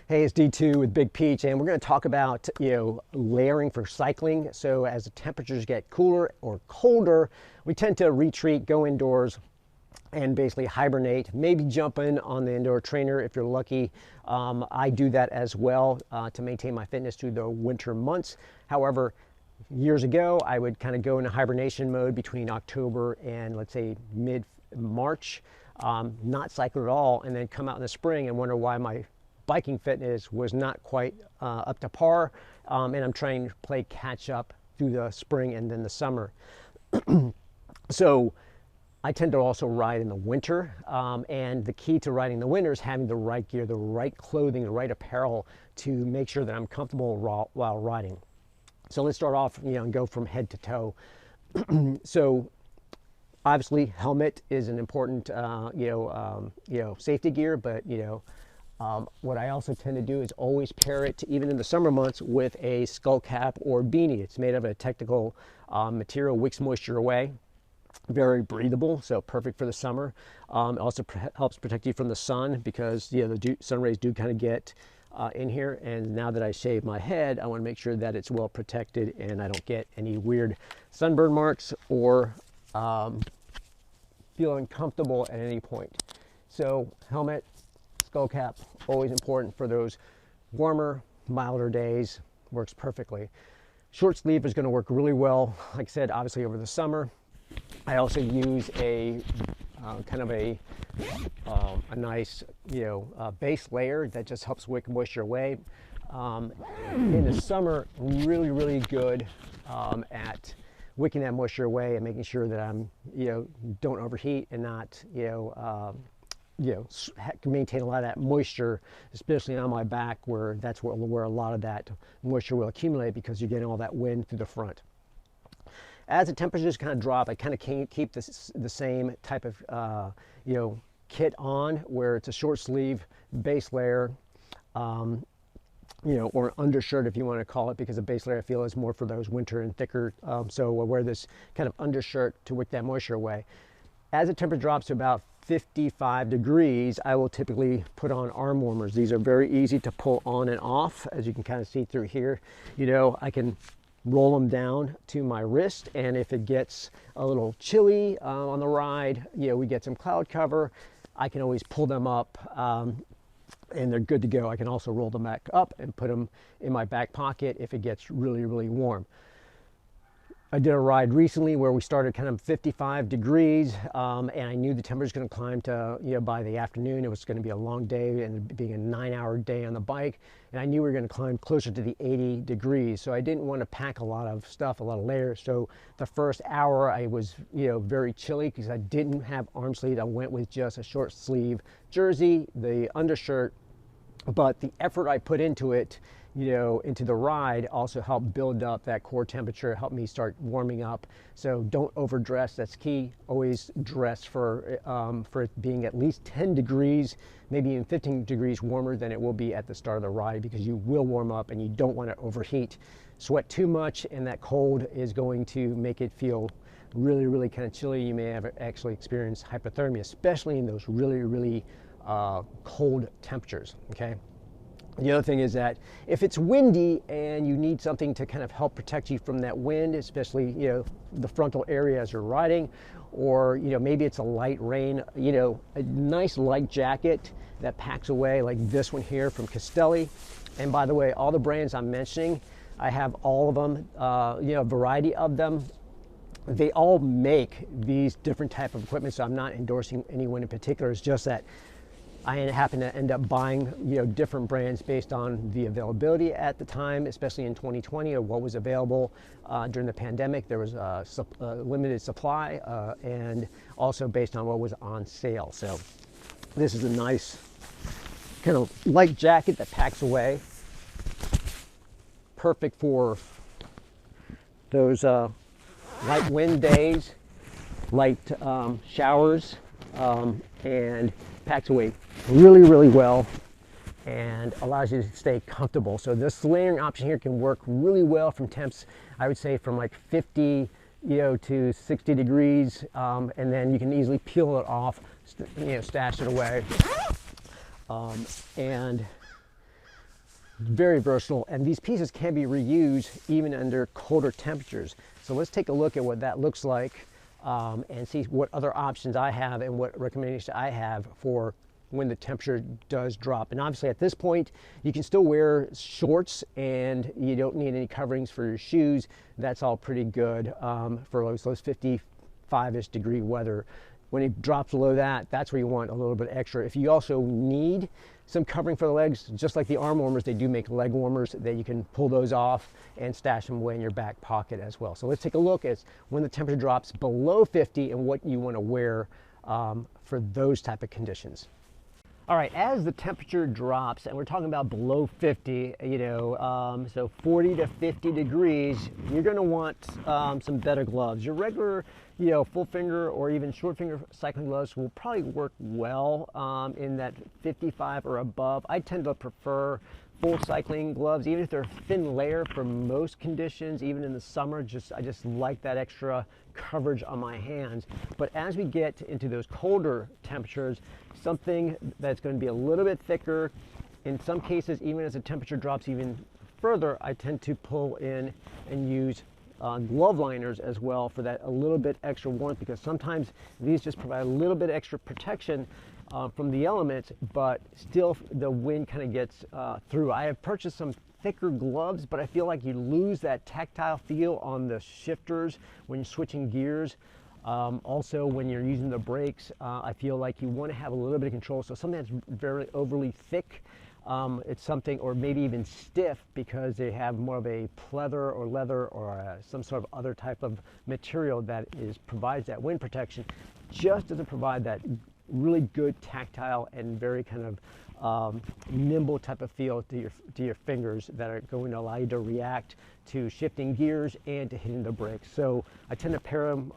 Hey, it's D2 with Big Peach, and we're going to talk about, layering for cycling. So as the temperatures get cooler or colder, we tend to retreat, go indoors, and basically hibernate, maybe jump in on the indoor trainer if you're lucky. I do that as well to maintain my fitness through the winter months. However, years ago, I would kind of go into hibernation mode between October and, let's say, mid-March, not cycle at all, and then come out in the spring and wonder why my biking fitness was not quite up to par, and I'm trying to play catch up through the spring and then the summer. So I tend to also ride in the winter, and the key to riding in the winter is having the right gear, the right clothing, the right apparel to make sure that I'm comfortable while riding. So let's start off, and go from head to toe. So obviously, helmet is an important, safety gear, but what I also tend to do is always pair it, even in the summer months, with a skull cap or beanie. It's made of a technical material, wicks moisture away, very breathable, so perfect for the summer. It also helps protect you from the sun because the sun rays do kind of get in here. And now that I shave my head, I want to make sure that it's well protected and I don't get any weird sunburn marks or feel uncomfortable at any point. So helmet, skull cap, always important for those warmer, milder days. Works perfectly. Short sleeve is going to work really well, like I said, obviously over the summer. I also use a kind of a nice base layer that just helps wick moisture away. In the summer, really good at wicking that moisture away and making sure that I'm don't overheat and not can maintain a lot of that moisture, especially on my back, where that's where a lot of that moisture will accumulate because you're getting all that wind through the front. As the temperatures kind of drop, I kind of can't keep the same type of kit on, where it's a short sleeve base layer, or undershirt if you want to call it, because the base layer I feel is more for those winter and thicker. So I wear this kind of undershirt to wick that moisture away. As the temperature drops to about 55 degrees, I will typically put on arm warmers. These are very easy to pull on and off, as you can kind of see through here. I can roll them down to my wrist, and if it gets a little chilly on the ride, we get some cloud cover, I can always pull them up, and they're good to go. I can also roll them back up and put them in my back pocket if it gets really warm. I did a ride recently where we started kind of 55 degrees, and I knew the temperature was going to climb to, by the afternoon, it was going to be a long day, and being a 9-hour day on the bike, and I knew we were going to climb closer to the 80 degrees. So I didn't want to pack a lot of stuff, a lot of layers. So the first hour I was, very chilly because I didn't have arm sleeves. I went with just a short sleeve jersey, the undershirt, but the effort I put into it, into the ride also helped build up that core temperature, helped me start warming up. So don't overdress, that's key. Always dress for it being at least 10 degrees, maybe even 15 degrees warmer than it will be at the start of the ride, because you will warm up and you don't want to overheat. Sweat too much and that cold is going to make it feel really kind of chilly. You may have actually experienced hypothermia, especially in those really cold temperatures, okay? The other thing is that if it's windy and you need something to kind of help protect you from that wind, especially the frontal area as you're riding, or maybe it's a light rain, a nice light jacket that packs away, like this one here from Castelli. And by the way, all the brands I'm mentioning, I have all of them, a variety of them. They all make these different type of equipment, so I'm not endorsing anyone in particular. It's just that I happen to end up buying different brands based on the availability at the time, especially in 2020, or what was available during the pandemic. There was a limited supply, and also based on what was on sale. So this is a nice kind of light jacket that packs away. Perfect for those light wind days, light showers, and packs away really well and allows you to stay comfortable. So this layering option here can work really well from temps, I would say from like 50 to 60 degrees, and then you can easily peel it off, stash it away. And very versatile, and these pieces can be reused even under colder temperatures. So let's take a look at what that looks like and see what other options I have and what recommendations I have for when the temperature does drop. And obviously at this point, you can still wear shorts and you don't need any coverings for your shoes. That's all pretty good for those 55-ish degree weather. When it drops below that, that's where you want a little bit extra. If you also need some covering for the legs, just like the arm warmers, they do make leg warmers that you can pull those off and stash them away in your back pocket as well. So let's take a look at when the temperature drops below 50 and what you want to wear for those type of conditions. All right, as the temperature drops, and we're talking about below 50, so 40 to 50 degrees, you're gonna want some better gloves. Your regular, full finger or even short finger cycling gloves will probably work well in that 55 or above. I tend to prefer full cycling gloves, even if they're thin layer for most conditions, even in the summer. I just like that extra coverage on my hands. But as we get into those colder temperatures, something that's going to be a little bit thicker, in some cases, even as the temperature drops even further, I tend to pull in and use glove liners as well for that a little bit extra warmth, because sometimes these just provide a little bit extra protection from the elements, but still the wind kind of gets through. I have purchased some thicker gloves, but I feel like you lose that tactile feel on the shifters when you're switching gears. Also, when you're using the brakes, I feel like you want to have a little bit of control. So something that's very overly thick, it's something, or maybe even stiff, because they have more of a pleather or leather or some sort of other type of material that provides that wind protection, just doesn't provide that really good tactile and very kind of nimble type of feel to your fingers that are going to allow you to react to shifting gears and to hitting the brakes. So I tend to pair them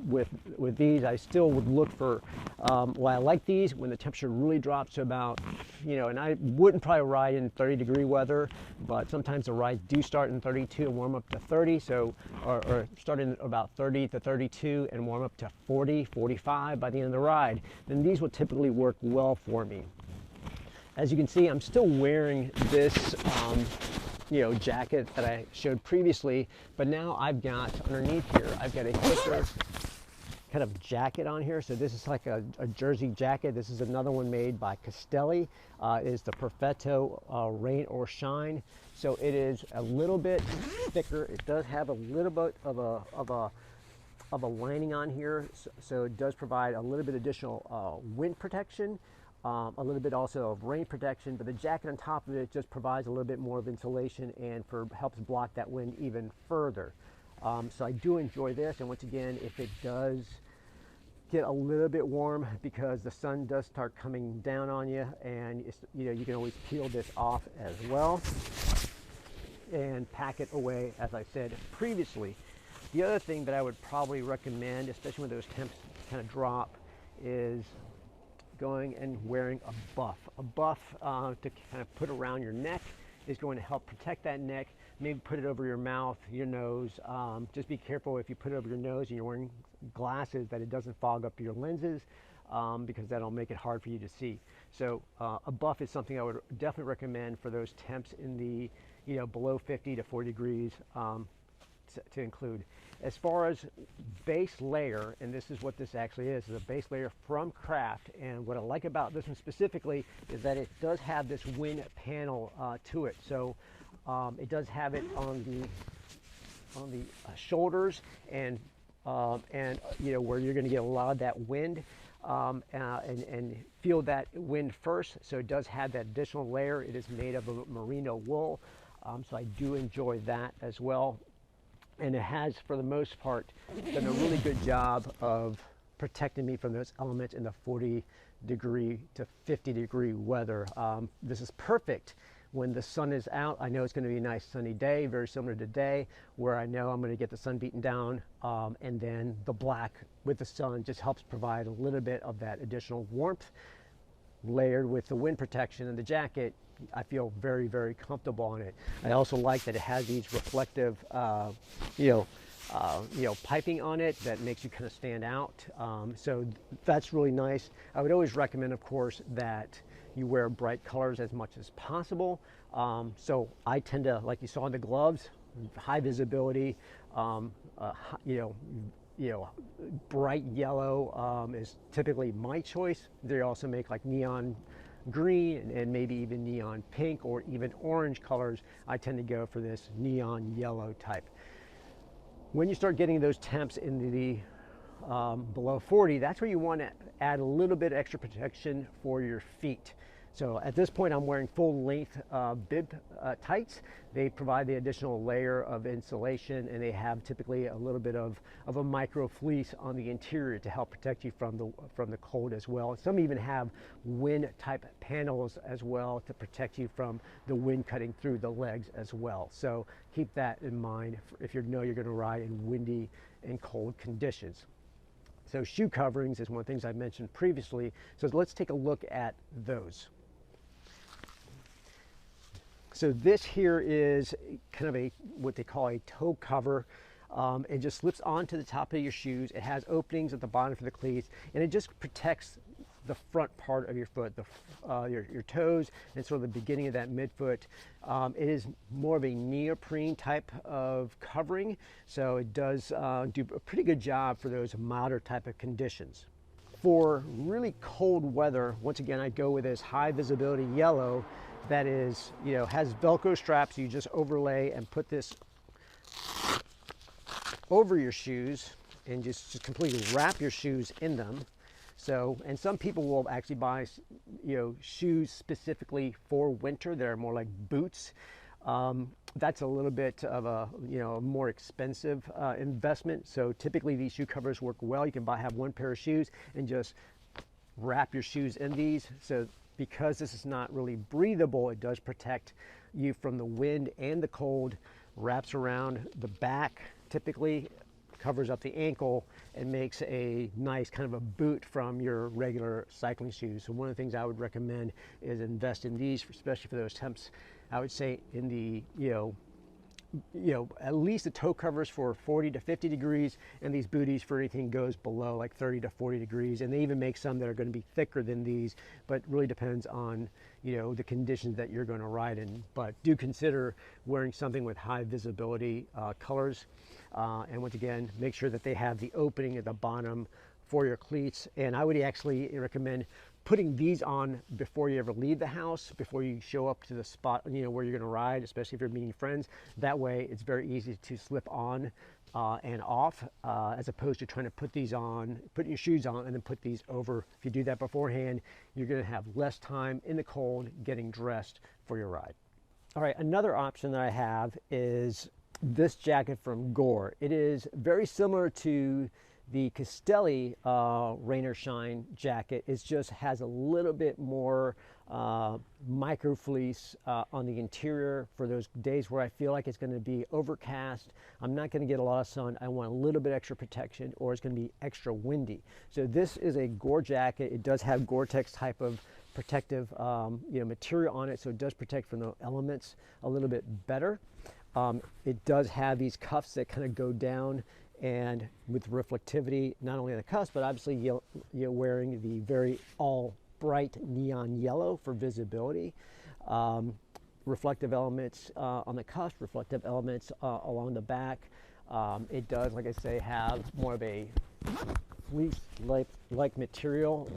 with these. I still would look for, I like these when the temperature really drops to about, and I wouldn't probably ride in 30-degree weather, but sometimes the rides do start in 32 and warm up to 30, so, or start in about 30 to 32 and warm up to 40, 45 by the end of the ride. Then these will typically work well for me. As you can see, I'm still wearing this jacket that I showed previously, but now I've got underneath here, I've got a thicker kind of jacket on here. So this is like a jersey jacket. This is another one made by Castelli. It is the Perfetto Rain or Shine. So it is a little bit thicker. It does have a little bit of a lining on here, so it does provide a little bit additional wind protection. A little bit also of rain protection, but the jacket on top of it just provides a little bit more of insulation and helps block that wind even further. So I do enjoy this, and once again, if it does get a little bit warm because the sun does start coming down on you, and you can always peel this off as well and pack it away, as I said previously. The other thing that I would probably recommend, especially when those temps kind of drop, is going and wearing a buff. A buff to kind of put around your neck is going to help protect that neck. Maybe put it over your mouth, your nose. Just be careful if you put it over your nose and you're wearing glasses that it doesn't fog up your lenses, because that'll make it hard for you to see. So a buff is something I would definitely recommend for those temps in the below 50 to 40 degrees to include. As far as base layer, and this is what this actually is a base layer from Craft, and what I like about this one specifically is that it does have this wind panel to it. So it does have it on the shoulders and where you're going to get a lot of that wind and feel that wind first. So it does have that additional layer. It is made of a merino wool, so I do enjoy that as well. And it has, for the most part, done a really good job of protecting me from those elements in the 40-degree to 50-degree weather. This is perfect when the sun is out. I know it's going to be a nice sunny day, very similar to today, where I know I'm going to get the sun beaten down, and then the black with the sun just helps provide a little bit of that additional warmth, layered with the wind protection and the jacket. I feel very, very comfortable on it. I also like that it has these reflective, piping on it that makes you kind of stand out. So that's really nice. I would always recommend, of course, that you wear bright colors as much as possible. So I tend to, like you saw in the gloves, high visibility, you know, bright yellow is typically my choice. They also make like neon green and maybe even neon pink or even orange colors. I tend to go for this neon yellow type. When you start getting those temps into the below 40, that's where you want to add a little bit extra protection for your feet. So at this point, I'm wearing full length bib tights. They provide the additional layer of insulation, and they have typically a little bit of a micro fleece on the interior to help protect you from the cold as well. Some even have wind type panels as well to protect you from the wind cutting through the legs as well. So keep that in mind if you know you're going to ride in windy and cold conditions. So shoe coverings is one of the things I mentioned previously. So let's take a look at those. So this here is kind of what they call a toe cover. It just slips onto the top of your shoes. It has openings at the bottom for the cleats, and it just protects the front part of your foot, your toes, and sort of the beginning of that midfoot. It is more of a neoprene type of covering, so it does do a pretty good job for those milder type of conditions. For really cold weather, once again, I'd go with this high visibility yellow that is, has Velcro straps. You just overlay and put this over your shoes and just completely wrap your shoes in them. So, and some people will actually buy, shoes specifically for winter that are more like boots. That's a little bit of a, more expensive investment. So typically these shoe covers work well. You can have one pair of shoes and just wrap your shoes in these. So because this is not really breathable, it does protect you from the wind and the cold. Wraps around the back, typically covers up the ankle, and makes a nice kind of a boot from your regular cycling shoes. So one of the things I would recommend is invest in these, especially for those temps. I would say in the, at least the toe covers for 40 to 50 degrees, and these booties for anything goes below like 30 to 40 degrees. And they even make some that are going to be thicker than these, but really depends on, the conditions that you're going to ride in. But do consider wearing something with high visibility colors. And once again, make sure that they have the opening at the bottom for your cleats. And I would actually recommend putting these on before you ever leave the house, before you show up to the spot, where you're going to ride, especially if you're meeting friends. That way it's very easy to slip on and off, as opposed to trying to put your shoes on and then put these over. If you do that beforehand, you're going to have less time in the cold getting dressed for your ride. All right, another option that I have is this jacket from Gore. It is very similar to the Castelli Rain or Shine jacket. It just has a little bit more micro fleece on the interior for those days where I feel like it's going to be overcast. I'm not going to get a lot of sun. I want a little bit extra protection, or it's going to be extra windy. So this is a Gore jacket. It does have Gore-Tex type of protective material on it, so it does protect from the elements a little bit better. It does have these cuffs that kind of go down, and with reflectivity, not only on the cuffs, but obviously you're wearing the very all bright neon yellow for visibility. Reflective elements on the cuffs, reflective elements along the back. It does, like I say, have more of a fleece-like material,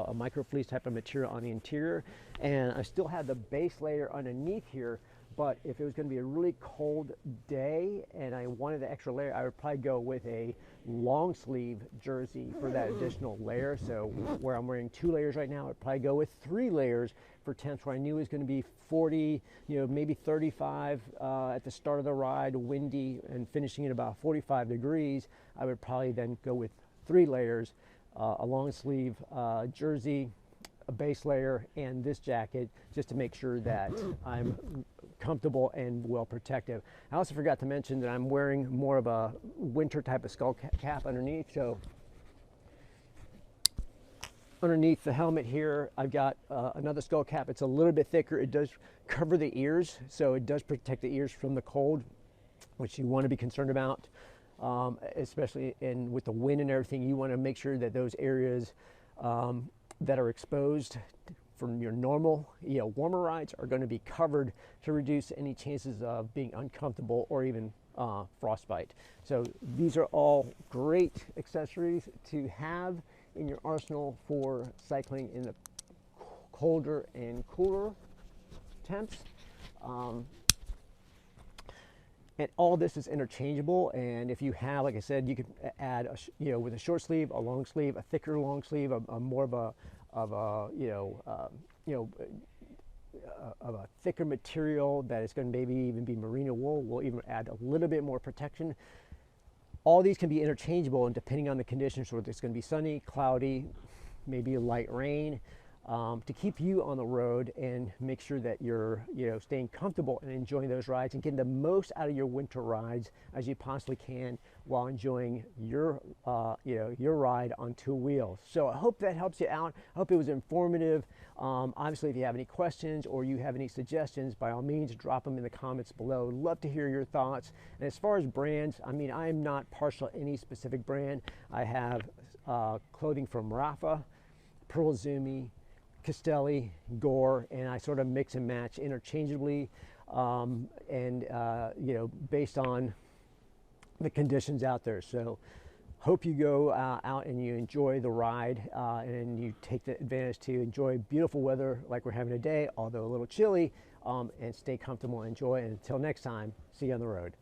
a micro fleece type of material on the interior. And I still have the base layer underneath here. But if it was going to be a really cold day and I wanted the extra layer, I would probably go with a long sleeve jersey for that additional layer. So where I'm wearing 2 layers right now, I'd probably go with 3 layers for temps where I knew it was going to be 40, maybe 35 at the start of the ride, windy, and finishing at about 45 degrees. I would probably then go with 3 layers, a long sleeve jersey, a base layer, and this jacket, just to make sure that I'm comfortable and well protected. I also forgot to mention that I'm wearing more of a winter type of skull cap underneath. So underneath the helmet here, I've got another skull cap. It's a little bit thicker. It does cover the ears, so it does protect the ears from the cold, which you want to be concerned about, especially with the wind and everything. You want to make sure that those areas that are exposed from your normal, warmer rides are going to be covered to reduce any chances of being uncomfortable or even frostbite. So these are all great accessories to have in your arsenal for cycling in the colder and cooler temps. And all this is interchangeable, and if you have, like I said, you can add with a short sleeve, a long sleeve, a thicker long sleeve, a more of a thicker material that is going to maybe even be merino wool. We'll even add a little bit more protection. All these can be interchangeable, and depending on the conditions, whether it's going to be sunny, cloudy, maybe light rain, to keep you on the road and make sure that you're staying comfortable and enjoying those rides and getting the most out of your winter rides as you possibly can while enjoying your your ride on two wheels. So I hope that helps you out. I hope it was informative. Obviously, if you have any questions or you have any suggestions, by all means drop them in the comments below. Love to hear your thoughts. And as far as brands, I mean, I am not partial to any specific brand. I have clothing from Rafa, Pearl Zumi, Castelli, Gore, and I sort of mix and match interchangeably, based on the conditions out there. So hope you go out and you enjoy the ride, and you take the advantage to enjoy beautiful weather like we're having today, although a little chilly, and stay comfortable and enjoy. And until next time, see you on the road.